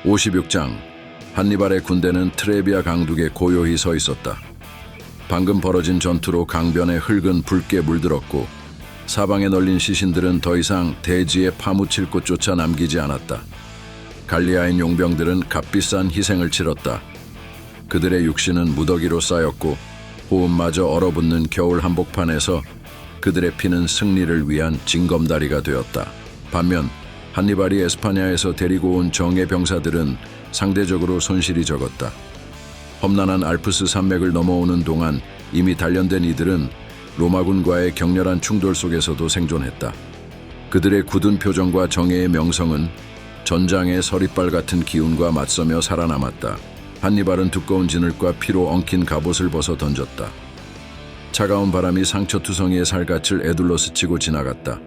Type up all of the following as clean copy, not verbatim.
56장. 한니발의 군대는 트레비아 강둑에 고요히 서 있었다. 방금 벌어진 전투로 강변에 흙은 붉게 물들었고 사방에 널린 시신들은 더 이상 대지에 파묻힐 곳조차 남기지 않았다. 갈리아인 용병들은 값비싼 희생을 치렀다. 그들의 육신은 무더기로 쌓였고 호흡마저 얼어붙는 겨울 한복판에서 그들의 피는 승리를 위한 징검다리가 되었다. 반면 한니발이 에스파냐에서 데리고 온 정예 병사들은 상대적으로 손실이 적었다. 험난한 알프스 산맥을 넘어오는 동안 이미 단련된 이들은 로마군과의 격렬한 충돌 속에서도 생존했다. 그들의 굳은 표정과 정예의 명성은 전장의 서리빨 같은 기운과 맞서며 살아남았다. 한니발은 두꺼운 진흙과 피로 엉킨 갑옷을 벗어 던졌다. 차가운 바람이 상처투성이의 살갗을 에둘러 스치고 지나갔다.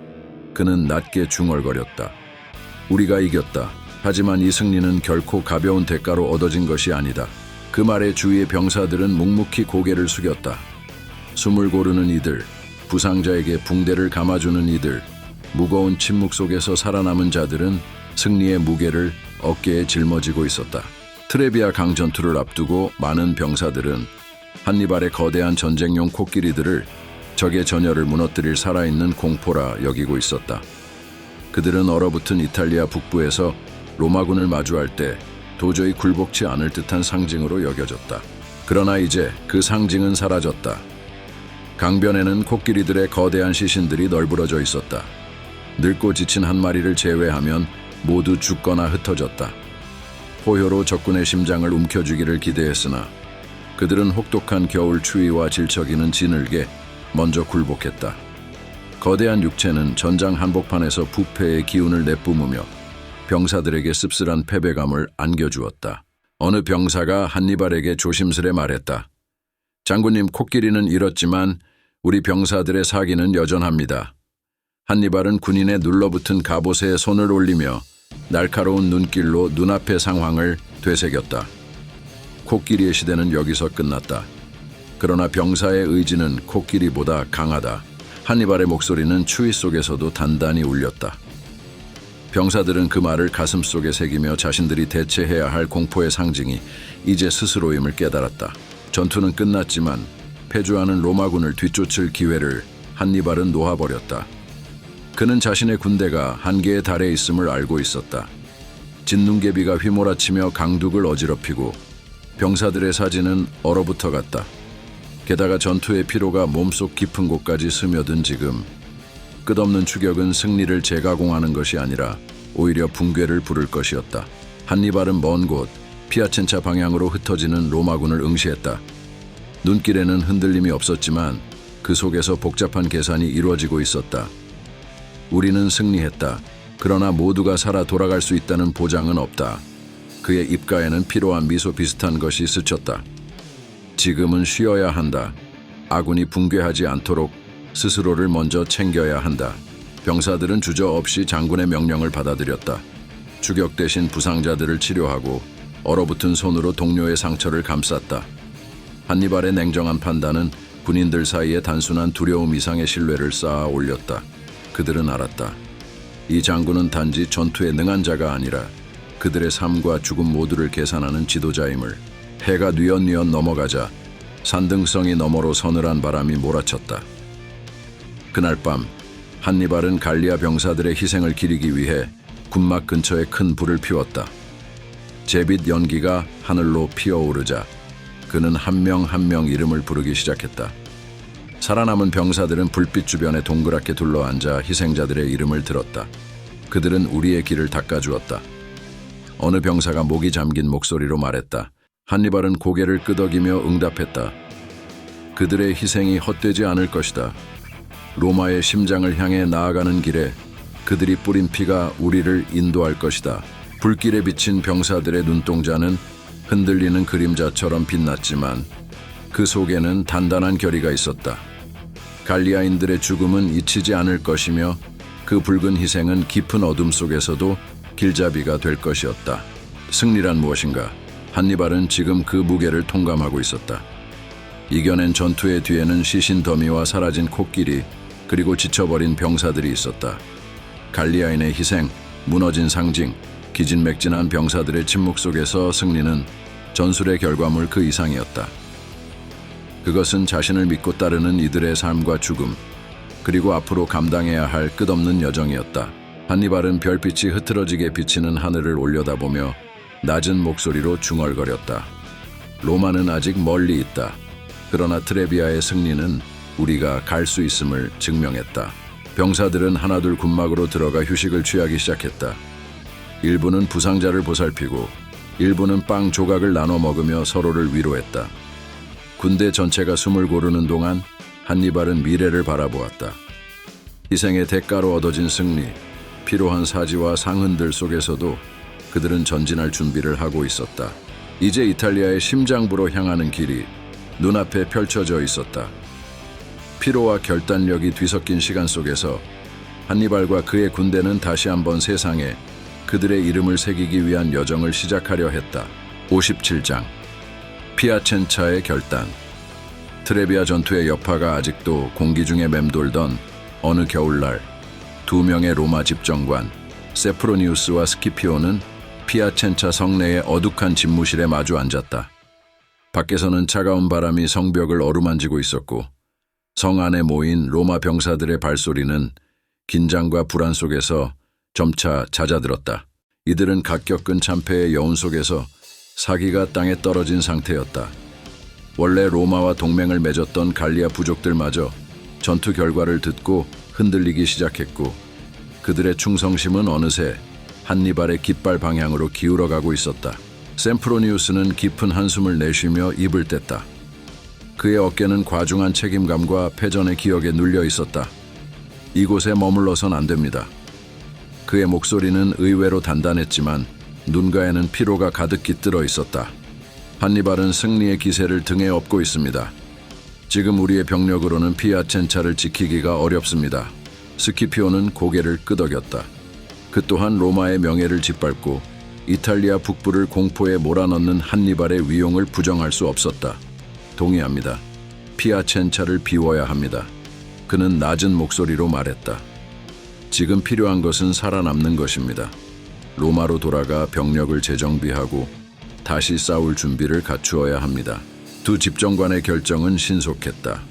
그는 낮게 중얼거렸다. 우리가 이겼다. 하지만 이 승리는 결코 가벼운 대가로 얻어진 것이 아니다. 그 말에 주위의 병사들은 묵묵히 고개를 숙였다. 숨을 고르는 이들, 부상자에게 붕대를 감아주는 이들, 무거운 침묵 속에서 살아남은 자들은 승리의 무게를 어깨에 짊어지고 있었다. 트레비아 강 전투를 앞두고 많은 병사들은 한니발의 거대한 전쟁용 코끼리들을 적의 전열을 무너뜨릴 살아있는 공포라 여기고 있었다. 그들은 얼어붙은 이탈리아 북부에서 로마군을 마주할 때 도저히 굴복치 않을 듯한 상징으로 여겨졌다. 그러나 이제 그 상징은 사라졌다. 강변에는 코끼리들의 거대한 시신들이 널브러져 있었다. 늙고 지친 한 마리를 제외하면 모두 죽거나 흩어졌다. 포효로 적군의 심장을 움켜쥐기를 기대했으나 그들은 혹독한 겨울 추위와 질척이는 진흙에 먼저 굴복했다. 거대한 육체는 전장 한복판에서 부패의 기운을 내뿜으며 병사들에게 씁쓸한 패배감을 안겨주었다. 어느 병사가 한니발에게 조심스레 말했다. 장군님, 코끼리는 잃었지만 우리 병사들의 사기는 여전합니다. 한니발은 군인의 눌러붙은 갑옷에 손을 올리며 날카로운 눈길로 눈앞의 상황을 되새겼다. 코끼리의 시대는 여기서 끝났다. 그러나 병사의 의지는 코끼리보다 강하다. 한니발의 목소리는 추위 속에서도 단단히 울렸다. 병사들은 그 말을 가슴속에 새기며 자신들이 대체해야 할 공포의 상징이 이제 스스로임을 깨달았다. 전투는 끝났지만 패주하는 로마군을 뒤쫓을 기회를 한니발은 놓아버렸다. 그는 자신의 군대가 한계에 달해 있음을 알고 있었다. 진눈개비가 휘몰아치며 강둑을 어지럽히고 병사들의 사지는 얼어붙어 갔다. 게다가 전투의 피로가 몸속 깊은 곳까지 스며든 지금 끝없는 추격은 승리를 재가공하는 것이 아니라 오히려 붕괴를 부를 것이었다. 한니발은 먼 곳 피아첸차 방향으로 흩어지는 로마군을 응시했다. 눈길에는 흔들림이 없었지만 그 속에서 복잡한 계산이 이루어지고 있었다. 우리는 승리했다. 그러나 모두가 살아 돌아갈 수 있다는 보장은 없다. 그의 입가에는 피로한 미소 비슷한 것이 스쳤다. 지금은 쉬어야 한다. 아군이 붕괴하지 않도록 스스로를 먼저 챙겨야 한다. 병사들은 주저없이 장군의 명령을 받아들였다. 추격 대신 부상자들을 치료하고 얼어붙은 손으로 동료의 상처를 감쌌다. 한니발의 냉정한 판단은 군인들 사이에 단순한 두려움 이상의 신뢰를 쌓아 올렸다. 그들은 알았다. 이 장군은 단지 전투에 능한 자가 아니라 그들의 삶과 죽음 모두를 계산하는 지도자임을. 해가 뉘엿뉘엿 넘어가자 산등성이 너머로 서늘한 바람이 몰아쳤다. 그날 밤 한니발은 갈리아 병사들의 희생을 기리기 위해 군막 근처에 큰 불을 피웠다. 제빛 연기가 하늘로 피어오르자 그는 한 명 한 명 이름을 부르기 시작했다. 살아남은 병사들은 불빛 주변에 동그랗게 둘러앉아 희생자들의 이름을 들었다. 그들은 우리의 길을 닦아주었다. 어느 병사가 목이 잠긴 목소리로 말했다. 한니발은 고개를 끄덕이며 응답했다. 그들의 희생이 헛되지 않을 것이다. 로마의 심장을 향해 나아가는 길에 그들이 뿌린 피가 우리를 인도할 것이다. 불길에 비친 병사들의 눈동자는 흔들리는 그림자처럼 빛났지만 그 속에는 단단한 결의가 있었다. 갈리아인들의 죽음은 잊히지 않을 것이며 그 붉은 희생은 깊은 어둠 속에서도 길잡이가 될 것이었다. 승리란 무엇인가? 한니발은 지금 그 무게를 통감하고 있었다. 이겨낸 전투의 뒤에는 시신 더미와 사라진 코끼리, 그리고 지쳐버린 병사들이 있었다. 갈리아인의 희생, 무너진 상징, 기진맥진한 병사들의 침묵 속에서 승리는 전술의 결과물 그 이상이었다. 그것은 자신을 믿고 따르는 이들의 삶과 죽음, 그리고 앞으로 감당해야 할 끝없는 여정이었다. 한니발은 별빛이 흐트러지게 비치는 하늘을 올려다보며 낮은 목소리로 중얼거렸다. 로마는 아직 멀리 있다. 그러나 트레비아의 승리는 우리가 갈 수 있음을 증명했다. 병사들은 하나둘 군막으로 들어가 휴식을 취하기 시작했다. 일부는 부상자를 보살피고 일부는 빵 조각을 나눠 먹으며 서로를 위로했다. 군대 전체가 숨을 고르는 동안 한니발은 미래를 바라보았다. 희생의 대가로 얻어진 승리, 피로한 사지와 상흔들 속에서도 그들은 전진할 준비를 하고 있었다. 이제 이탈리아의 심장부로 향하는 길이 눈앞에 펼쳐져 있었다. 피로와 결단력이 뒤섞인 시간 속에서 한니발과 그의 군대는 다시 한번 세상에 그들의 이름을 새기기 위한 여정을 시작하려 했다. 57장 피아첸차의 결단. 트레비아 전투의 여파가 아직도 공기 중에 맴돌던 어느 겨울날, 두 명의 로마 집정관 세프로니우스와 스키피오는 피아첸차 성내의 어둑한 집무실에 마주 앉았다. 밖에서는 차가운 바람이 성벽을 어루만지고 있었고 성 안에 모인 로마 병사들의 발소리는 긴장과 불안 속에서 점차 잦아들었다. 이들은 각 겪은 참패의 여운 속에서 사기가 땅에 떨어진 상태였다. 원래 로마와 동맹을 맺었던 갈리아 부족들마저 전투 결과를 듣고 흔들리기 시작했고 그들의 충성심은 어느새 한니발의 깃발 방향으로 기울어가고 있었다. 셈프로니우스는 깊은 한숨을 내쉬며 입을 뗐다. 그의 어깨는 과중한 책임감과 패전의 기억에 눌려 있었다. 이곳에 머물러선 안 됩니다. 그의 목소리는 의외로 단단했지만 눈가에는 피로가 가득 깃들어 있었다. 한니발은 승리의 기세를 등에 업고 있습니다. 지금 우리의 병력으로는 피아첸차를 지키기가 어렵습니다. 스키피오는 고개를 끄덕였다. 그 또한 로마의 명예를 짓밟고 이탈리아 북부를 공포에 몰아넣는 한니발의 위용을 부정할 수 없었다. 동의합니다. 피아첸차를 비워야 합니다. 그는 낮은 목소리로 말했다. 지금 필요한 것은 살아남는 것입니다. 로마로 돌아가 병력을 재정비하고 다시 싸울 준비를 갖추어야 합니다. 두 집정관의 결정은 신속했다.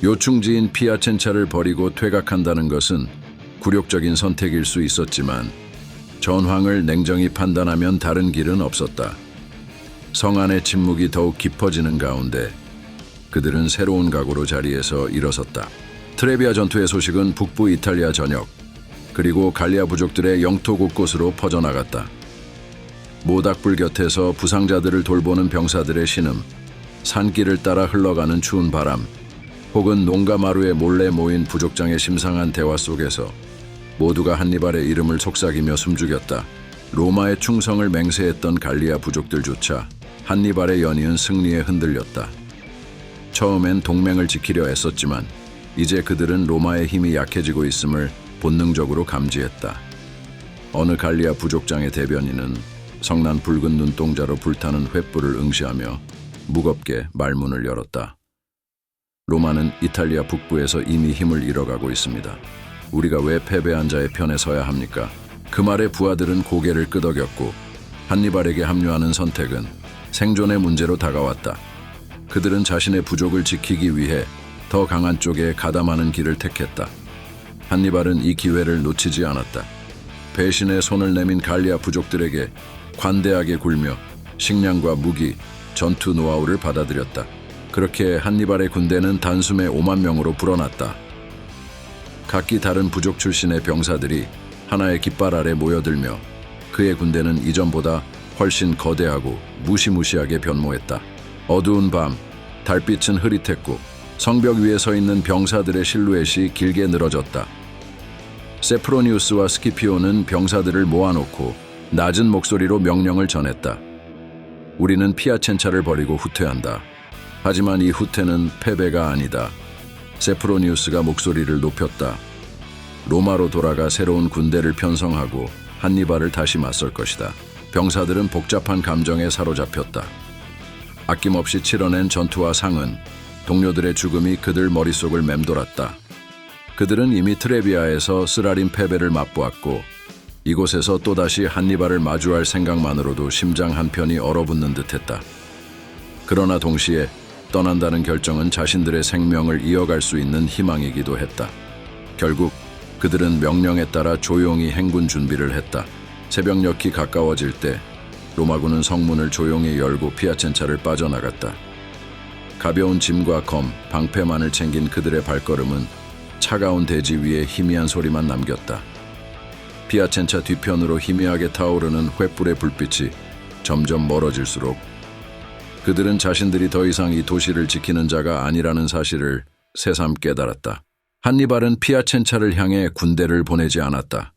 요충지인 피아첸차를 버리고 퇴각한다는 것은 굴욕적인 선택일 수 있었지만 전황을 냉정히 판단하면 다른 길은 없었다. 성 안의 침묵이 더욱 깊어지는 가운데 그들은 새로운 각오로 자리에서 일어섰다. 트레비아 전투의 소식은 북부 이탈리아 전역 그리고 갈리아 부족들의 영토 곳곳으로 퍼져나갔다. 모닥불 곁에서 부상자들을 돌보는 병사들의 신음, 산길을 따라 흘러가는 추운 바람, 혹은 농가 마루에 몰래 모인 부족장의 심상한 대화 속에서 모두가 한니발의 이름을 속삭이며 숨죽였다. 로마의 충성을 맹세했던 갈리아 부족들조차 한니발의 연이은 승리에 흔들렸다. 처음엔 동맹을 지키려 애썼지만 이제 그들은 로마의 힘이 약해지고 있음을 본능적으로 감지했다. 어느 갈리아 부족장의 대변인은 성난 붉은 눈동자로 불타는 횃불을 응시하며 무겁게 말문을 열었다. 로마는 이탈리아 북부에서 이미 힘을 잃어가고 있습니다. 우리가 왜 패배한 자의 편에 서야 합니까? 그 말에 부하들은 고개를 끄덕였고 한니발에게 합류하는 선택은 생존의 문제로 다가왔다. 그들은 자신의 부족을 지키기 위해 더 강한 쪽에 가담하는 길을 택했다. 한니발은 이 기회를 놓치지 않았다. 배신의 손을 내민 갈리아 부족들에게 관대하게 굴며 식량과 무기, 전투 노하우를 받아들였다. 그렇게 한니발의 군대는 단숨에 5만 명으로 불어났다. 각기 다른 부족 출신의 병사들이 하나의 깃발 아래 모여들며 그의 군대는 이전보다 훨씬 거대하고 무시무시하게 변모했다. 어두운 밤, 달빛은 흐릿했고 성벽 위에 서 있는 병사들의 실루엣이 길게 늘어졌다. 세프로니우스와 스키피오는 병사들을 모아놓고 낮은 목소리로 명령을 전했다. 우리는 피아첸차를 버리고 후퇴한다. 하지만 이 후퇴는 패배가 아니다. 세프로니우스가 목소리를 높였다. 로마로 돌아가 새로운 군대를 편성하고 한니발을 다시 맞설 것이다. 병사들은 복잡한 감정에 사로잡혔다. 아낌없이 치러낸 전투와 상흔, 동료들의 죽음이 그들 머릿속을 맴돌았다. 그들은 이미 트레비아에서 쓰라린 패배를 맛보았고 이곳에서 또다시 한니발을 마주할 생각만으로도 심장 한편이 얼어붙는 듯했다. 그러나 동시에 떠난다는 결정은 자신들의 생명을 이어갈 수 있는 희망이기도 했다. 결국 그들은 명령에 따라 조용히 행군 준비를 했다. 새벽녘이 가까워질 때 로마군은 성문을 조용히 열고 피아첸차를 빠져나갔다. 가벼운 짐과 검, 방패만을 챙긴 그들의 발걸음은 차가운 대지 위에 희미한 소리만 남겼다. 피아첸차 뒤편으로 희미하게 타오르는 횃불의 불빛이 점점 멀어질수록 그들은 자신들이 더 이상 이 도시를 지키는 자가 아니라는 사실을 새삼 깨달았다. 한니발은 피아첸차를 향해 군대를 보내지 않았다.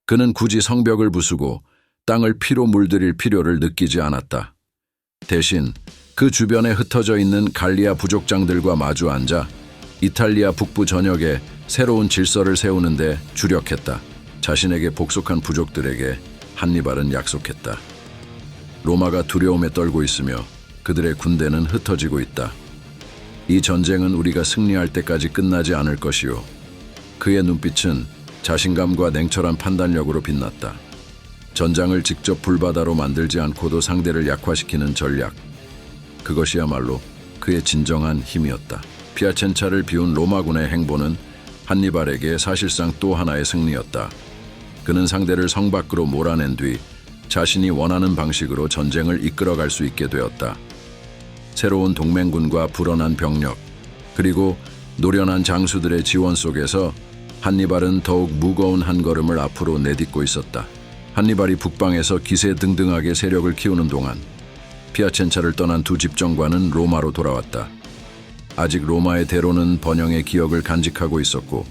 그는 굳이 성벽을 부수고 땅을 피로 물들일 필요를 느끼지 않았다. 대신 그 주변에 흩어져 있는 갈리아 부족장들과 마주 앉아 이탈리아 북부 전역에 새로운 질서를 세우는데 주력했다. 자신에게 복속한 부족들에게 한니발은 약속했다. 로마가 두려움에 떨고 있으며 그들의 군대는 흩어지고 있다. 이 전쟁은 우리가 승리할 때까지 끝나지 않을 것이요. 그의 눈빛은 자신감과 냉철한 판단력으로 빛났다. 전장을 직접 불바다로 만들지 않고도 상대를 약화시키는 전략. 그것이야말로 그의 진정한 힘이었다. 피아첸차를 비운 로마군의 행보는 한니발에게 사실상 또 하나의 승리였다. 그는 상대를 성 밖으로 몰아낸 뒤 자신이 원하는 방식으로 전쟁을 이끌어갈 수 있게 되었다. 새로운 동맹군과 불어난 병력, 그리고 노련한 장수들의 지원 속에서 한니발은 더욱 무거운 한 걸음을 앞으로 내딛고 있었다. 한니발이 북방에서 기세등등하게 세력을 키우는 동안 피아첸차를 떠난 두 집정관은 로마로 돌아왔다. 아직 로마의 대로는 번영의 기억을 간직하고 있었고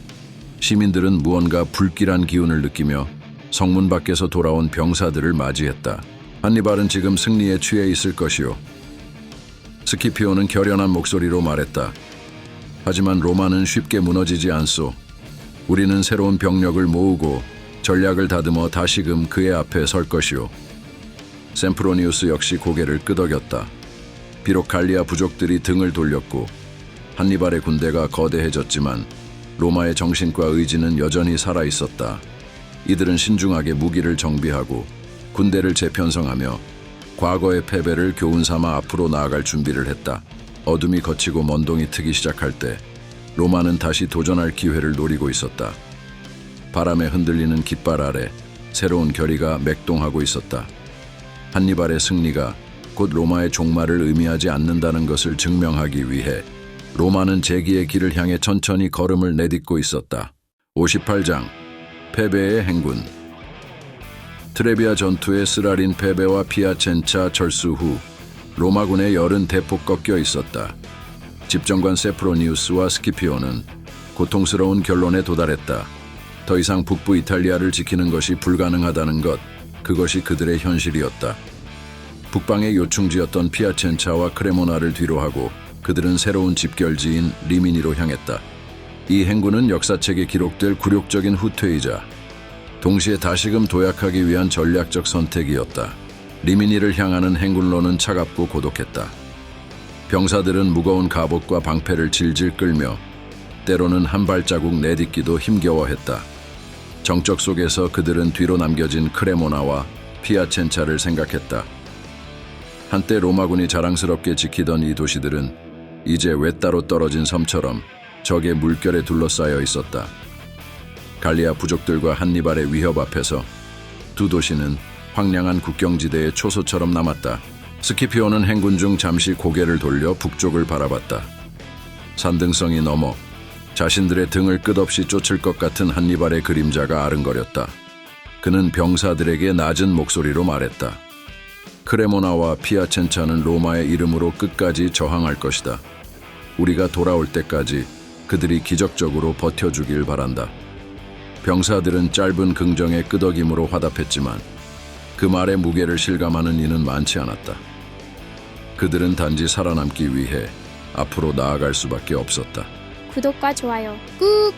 시민들은 무언가 불길한 기운을 느끼며 성문 밖에서 돌아온 병사들을 맞이했다. 한니발은 지금 승리에 취해 있을 것이요. 스키피오는 결연한 목소리로 말했다. 하지만 로마는 쉽게 무너지지 않소. 우리는 새로운 병력을 모으고 전략을 다듬어 다시금 그의 앞에 설 것이오. 셈프로니우스 역시 고개를 끄덕였다. 비록 갈리아 부족들이 등을 돌렸고 한니발의 군대가 거대해졌지만 로마의 정신과 의지는 여전히 살아있었다. 이들은 신중하게 무기를 정비하고 군대를 재편성하며 과거의 패배를 교훈 삼아 앞으로 나아갈 준비를 했다. 어둠이 걷히고 먼동이 트기 시작할 때 로마는 다시 도전할 기회를 노리고 있었다. 바람에 흔들리는 깃발 아래 새로운 결의가 맥동하고 있었다. 한니발의 승리가 곧 로마의 종말을 의미하지 않는다는 것을 증명하기 위해 로마는 재기의 길을 향해 천천히 걸음을 내딛고 있었다. 58장 패배의 행군. 트레비아 전투의 쓰라린 패배와 피아첸차 철수 후 로마군의 열은 대폭 꺾여 있었다. 집정관 세프로니우스와 스키피오는 고통스러운 결론에 도달했다. 더 이상 북부 이탈리아를 지키는 것이 불가능하다는 것, 그것이 그들의 현실이었다. 북방의 요충지였던 피아첸차와 크레모나를 뒤로하고 그들은 새로운 집결지인 리미니로 향했다. 이 행군은 역사책에 기록될 굴욕적인 후퇴이자 동시에 다시금 도약하기 위한 전략적 선택이었다. 리미니를 향하는 행군로는 차갑고 고독했다. 병사들은 무거운 갑옷과 방패를 질질 끌며 때로는 한 발자국 내딛기도 힘겨워했다. 정적 속에서 그들은 뒤로 남겨진 크레모나와 피아첸차를 생각했다. 한때 로마군이 자랑스럽게 지키던 이 도시들은 이제 외따로 떨어진 섬처럼 적의 물결에 둘러싸여 있었다. 갈리아 부족들과 한니발의 위협 앞에서 두 도시는 황량한 국경지대의 초소처럼 남았다. 스키피오는 행군 중 잠시 고개를 돌려 북쪽을 바라봤다. 산등성이 넘어 자신들의 등을 끝없이 쫓을 것 같은 한니발의 그림자가 아른거렸다. 그는 병사들에게 낮은 목소리로 말했다. 크레모나와 피아첸차는 로마의 이름으로 끝까지 저항할 것이다. 우리가 돌아올 때까지 그들이 기적적으로 버텨주길 바란다. 병사들은 짧은 긍정의 끄덕임으로 화답했지만 그 말의 무게를 실감하는 이는 많지 않았다. 그들은 단지 살아남기 위해 앞으로 나아갈 수밖에 없었다. 구독과 좋아요 꾹!